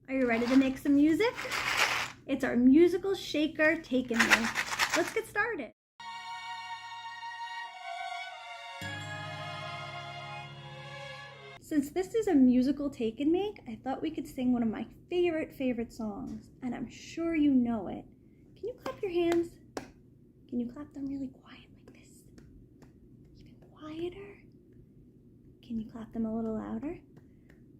Are you ready to make some music? It's our musical shaker taken me. Let's get started. Since this is a musical take and make, I thought we could sing one of my favorite songs, and I'm sure you know it. Can you clap your hands? Can you clap them really quiet like this? Even quieter? Can you clap them a little louder?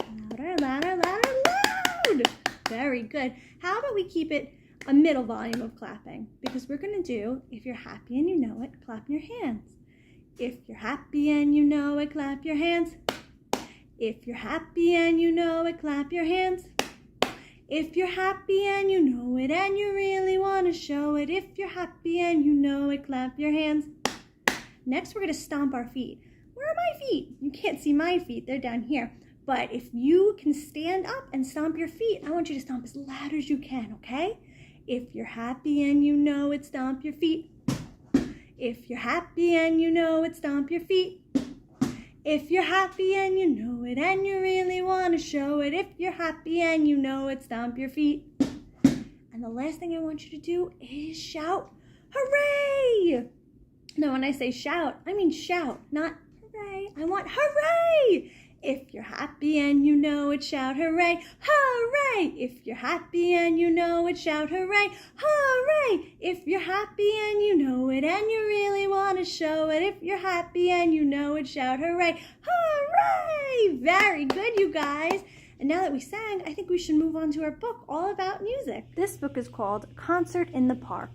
Louder, louder, louder, loud! Very good. How about we keep it a middle volume of clapping? Because we're going to do, if you're happy and you know it, clap your hands. If you're happy and you know it, clap your hands. If you're happy and you know it, clap your hands. If you're happy and you know it and you really want to show it, if you're happy and you know it, clap your hands. Next, we're going to stomp our feet. Where are my feet? You can't see my feet. They're down here. But if you can stand up and stomp your feet, I want you to stomp as loud as you can, okay? If you're happy and you know it, stomp your feet. If you're happy and you know it, stomp your feet. If you're happy and you know it and you really want to show it, if you're happy and you know it, stomp your feet. And the last thing I want you to do is shout, hooray! Now when I say shout, I mean shout, not hooray. I want hooray! If you're happy and you know it, shout hooray, hooray! If you're happy and you know it, shout hooray, hooray! If you're happy and you know it and you really want to show it, if you're happy and you know it, shout hooray, hooray! Very good, you guys. And now that we sang, I think we should move on to our book all about music. This book is called Concert in the Park.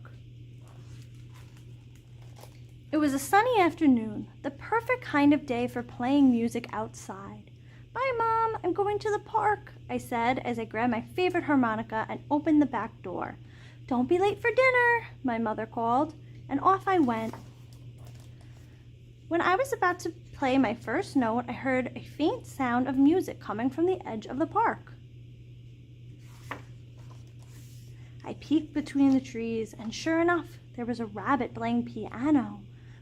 It was a sunny afternoon, the perfect kind of day for playing music outside. Bye, Mom, I'm going to the park, I said as I grabbed my favorite harmonica and opened the back door. Don't be late for dinner, my mother called, and off I went. When I was about to play my first note, I heard a faint sound of music coming from the edge of the park. I peeked between the trees, and sure enough, there was a rabbit playing piano.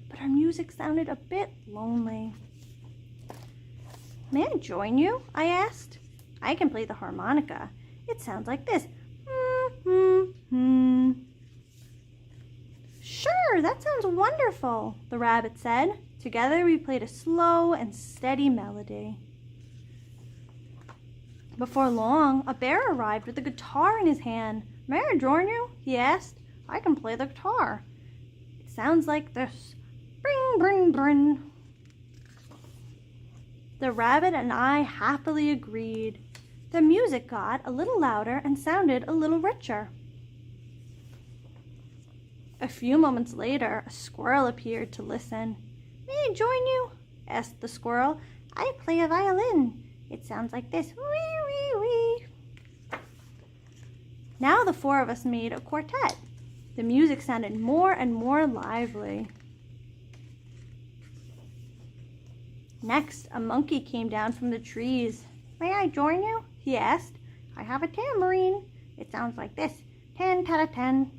But her music sounded a bit lonely. May I join you? I asked. I can play the harmonica. It sounds like this. Sure, that sounds wonderful, the rabbit said. Together we played a slow and steady melody. Before long, a bear arrived with a guitar in his hand. May I join you? He asked. I can play the guitar. It sounds like this. Bring, bring, bring. The rabbit and I happily agreed. The music got a little louder and sounded a little richer. A few moments later, a squirrel appeared to listen. May I join you? Asked the squirrel. I play a violin. It sounds like this. Wee, wee, wee. Now the four of us made a quartet. The music sounded more and more lively. Next, a monkey came down from the trees. May I join you? He asked. I have a tambourine. It sounds like this. Tan-ta-ta-tan.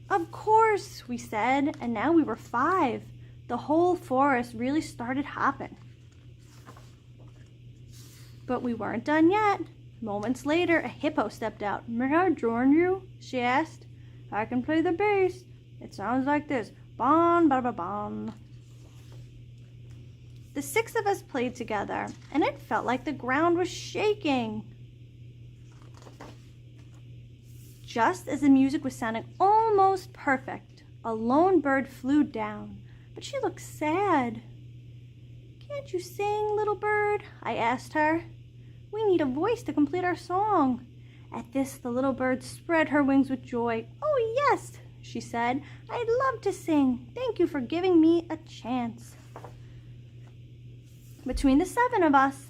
Of course, we said, and now we were 5. The whole forest really started hopping. But we weren't done yet. Moments later, a hippo stepped out. May I join you? She asked. I can play the bass. It sounds like this. Bon, ba, ba, bon. The 6 of us played together, and it felt like the ground was shaking. Just as the music was sounding almost perfect, a lone bird flew down, but she looked sad. Can't you sing, little bird? I asked her. We need a voice to complete our song. At this, the little bird spread her wings with joy. Oh, yes, she said. I'd love to sing. Thank you for giving me a chance. Between the 7 of us,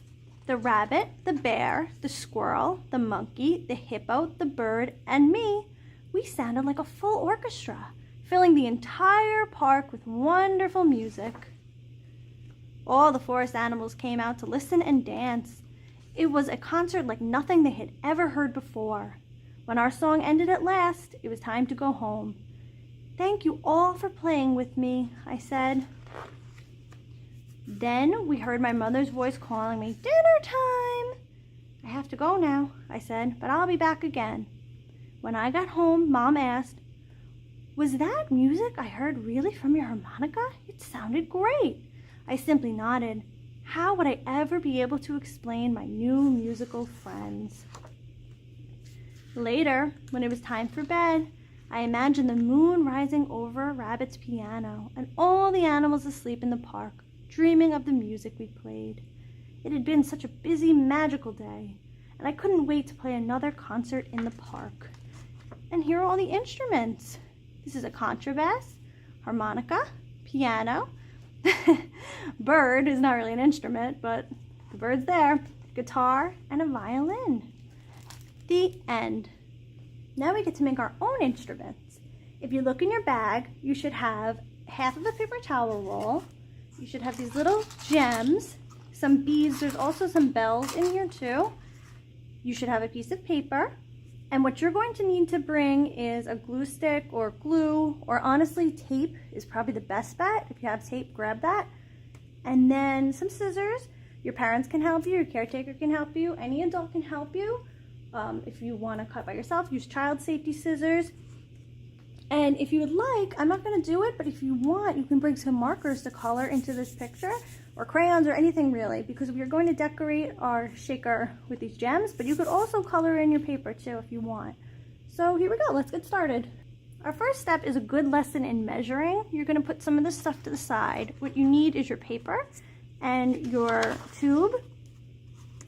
the rabbit, the bear, the squirrel, the monkey, the hippo, the bird, and me, we sounded like a full orchestra, filling the entire park with wonderful music. All the forest animals came out to listen and dance. It was a concert like nothing they had ever heard before. When our song ended at last, it was time to go home. Thank you all for playing with me, I said. Then we heard my mother's voice calling me, dinner time! I I have to go now, I said, but I'll be back again. When I got home, Mom asked, was that music I heard really from your harmonica? It sounded great. I simply nodded. How would I ever be able to explain my new musical friends? Later, when it was time for bed, I imagined the moon rising over Rabbit's piano and all the animals asleep in the park, dreaming of the music we played. It had been such a busy, magical day, and I couldn't wait to play another concert in the park. And here are all the instruments. This is a contrabass, harmonica, piano. Bird is not really an instrument, but the bird's there. Guitar and a violin. The end. Now we get to make our own instruments. If you look in your bag, you should have half of a paper towel roll. You should have these little gems, some beads. There's also some bells in here too. You should have a piece of paper. And what you're going to need to bring is a glue stick or glue, or honestly, tape is probably the best bet. If you have tape, grab that. And then some scissors. Your parents can help you, your caretaker can help you, any adult can help you. If you want to cut by yourself, use child safety scissors. And if you would like, I'm not going to do it, but if you want, you can bring some markers to color into this picture, or crayons or anything really, because we are going to decorate our shaker with these gems, but you could also color in your paper too if you want. So here we go, let's get started. Our first step is a good lesson in measuring. You're going to put some of this stuff to the side. What you need is your paper and your tube.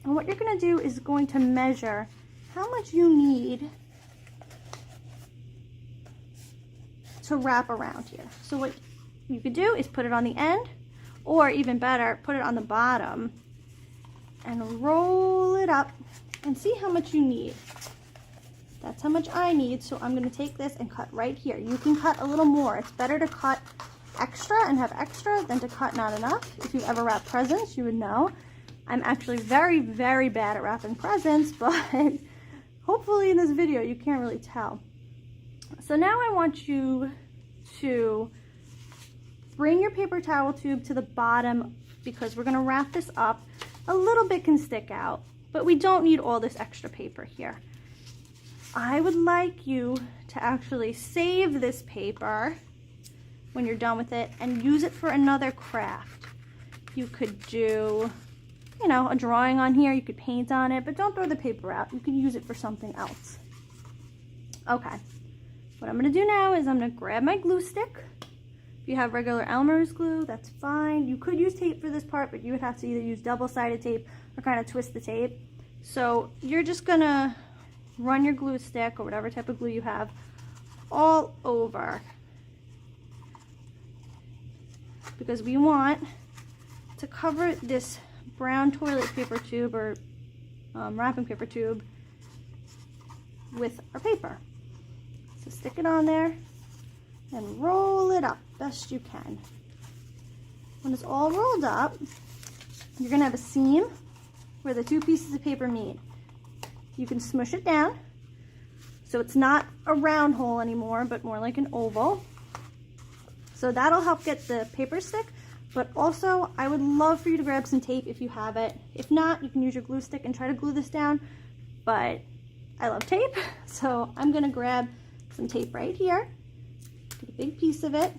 And what you're going to do is going to measure how much you need to wrap around here. So what you could do is put it on the end, or even better, put it on the bottom and roll it up and see how much you need. That's how much I need, so I'm going to take this and cut right here. You can cut a little more. It's better to cut extra and have extra than to cut not enough. If you've ever wrapped presents, you would know. I'm actually very, very bad at wrapping presents, but hopefully in this video you can't really tell. So now I want you to bring your paper towel tube to the bottom because we're going to wrap this up. A little bit can stick out, but we don't need all this extra paper here. I would like you to actually save this paper when you're done with it and use it for another craft. You could do, you know, a drawing on here, you could paint on it, but don't throw the paper out. You could use it for something else. Okay, what I'm going to do now is I'm going to grab my glue stick. If you have regular Elmer's glue, that's fine. You could use tape for this part, but you would have to either use double-sided tape or kind of twist the tape. So you're just going to run your glue stick or whatever type of glue you have all over, because we want to cover this brown toilet paper tube or wrapping paper tube with our paper. So stick it on there and roll it up best you can. When it's all rolled up, you're going to have a seam where the two pieces of paper meet. You can smush it down so it's not a round hole anymore, but more like an oval. So that'll help get the paper stick, but also I would love for you to grab some tape if you have it. If not, you can use your glue stick and try to glue this down, but I love tape, so I'm going to grab some tape right here, get a big piece of it,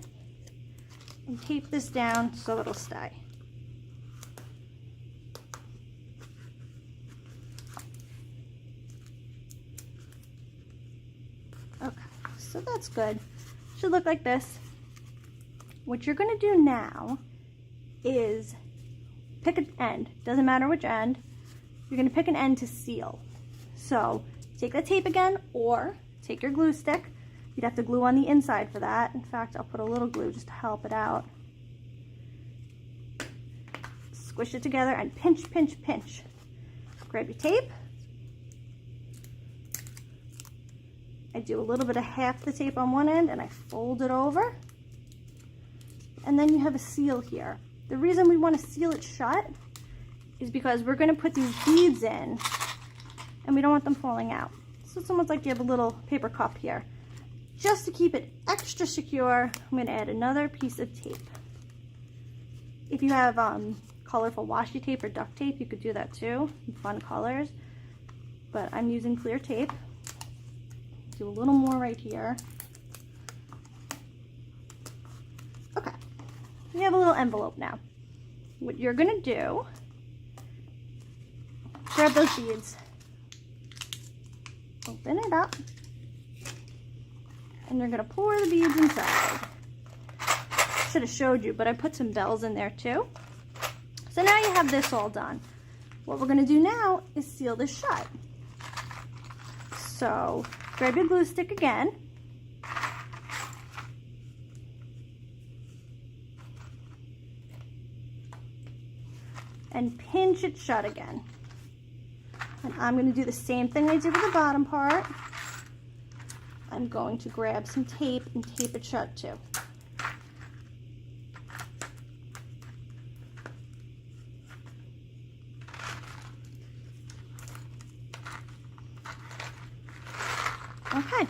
and tape this down so it'll stay. Okay, so that's good. Should look like this. What you're going to do now is pick an end. Doesn't matter which end. You're going to pick an end to seal. So take that tape again, or take your glue stick. You'd have to glue on the inside for that. In fact, I'll put a little glue just to help it out. Squish it together and pinch, pinch, pinch. Grab your tape. I do a little bit of half the tape on one end and I fold it over. And then you have a seal here. The reason we want to seal it shut is because we're going to put these beads in and we don't want them falling out. So it's almost like you have a little paper cup here. Just to keep it extra secure, I'm going to add another piece of tape. If you have colorful washi tape or duct tape, you could do that too, fun colors. but I'm using clear tape. Do a little more right here. Okay, we have a little envelope now. What you're gonna do, grab those beads, open it up, and you're gonna pour the beads inside. Should have showed you, but I put some bells in there too. So now you have this all done. What we're gonna do now is seal this shut. So grab your glue stick again. And pinch it shut again. And I'm gonna do the same thing I did with the bottom part. I'm going to grab some tape and tape it shut too. Okay,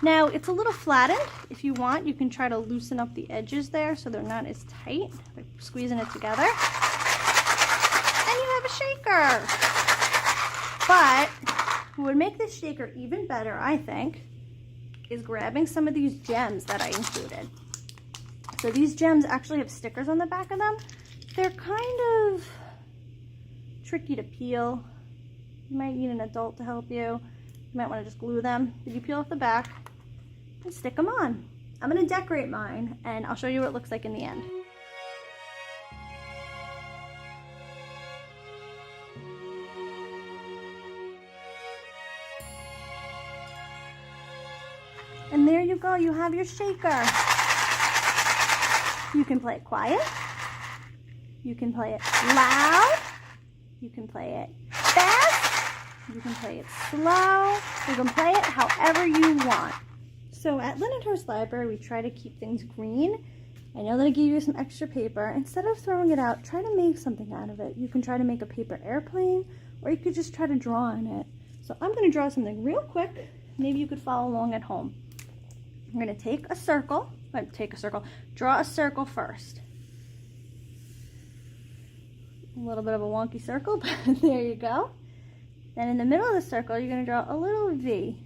now it's a little flattened. If you want, you can try to loosen up the edges there so they're not as tight, like squeezing it together. And you have a shaker. But what would make this shaker even better, I think, is grabbing some of these gems that I included. So these gems actually have stickers on the back of them. They're kind of tricky to peel. You might need an adult to help you. You might want to just glue them. But you peel off the back and stick them on. I'm going to decorate mine and I'll show you what it looks like in the end. And there you go, you have your shaker. You can play it quiet. You can play it loud. You can play it fast. You can play it slow. You can play it however you want. So at Lindenhurst Library, we try to keep things green. I know that I gave you some extra paper. Instead of throwing it out, try to make something out of it. You can try to make a paper airplane, or you could just try to draw on it. So I'm going to draw something real quick. Maybe you could follow along at home. I'm going to take a circle. Draw a circle first. A little bit of a wonky circle, but there you go. Then in the middle of the circle, you're going to draw a little V.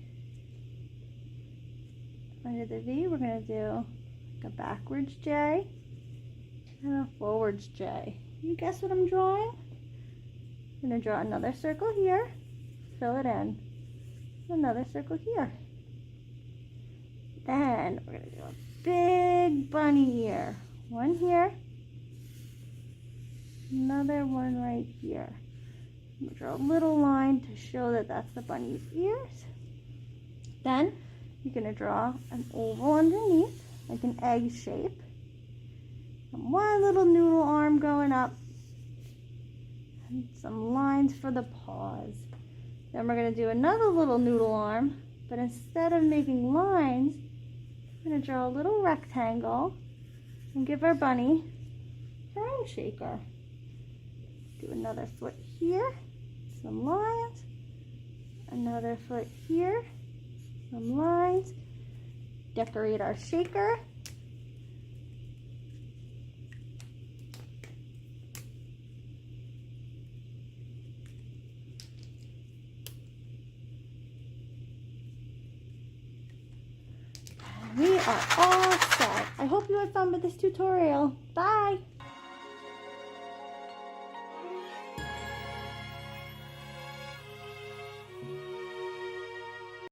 Under the V, we're going to do like a backwards J and a forwards J. You guess what I'm drawing? I'm going to draw another circle here, fill it in. Another circle here. Then we're going to do a big bunny ear. One here, another one right here. I'm going to draw a little line to show that that's the bunny's ears. Then you're going to draw an oval underneath, like an egg shape. And one little noodle arm going up. And some lines for the paws. Then we're going to do another little noodle arm, but instead of making lines, I'm going to draw a little rectangle and give our bunny her own shaker. Do another foot here, some lines, another foot here, some lines, decorate our shaker. We are all set. I hope you had fun with this tutorial. Bye!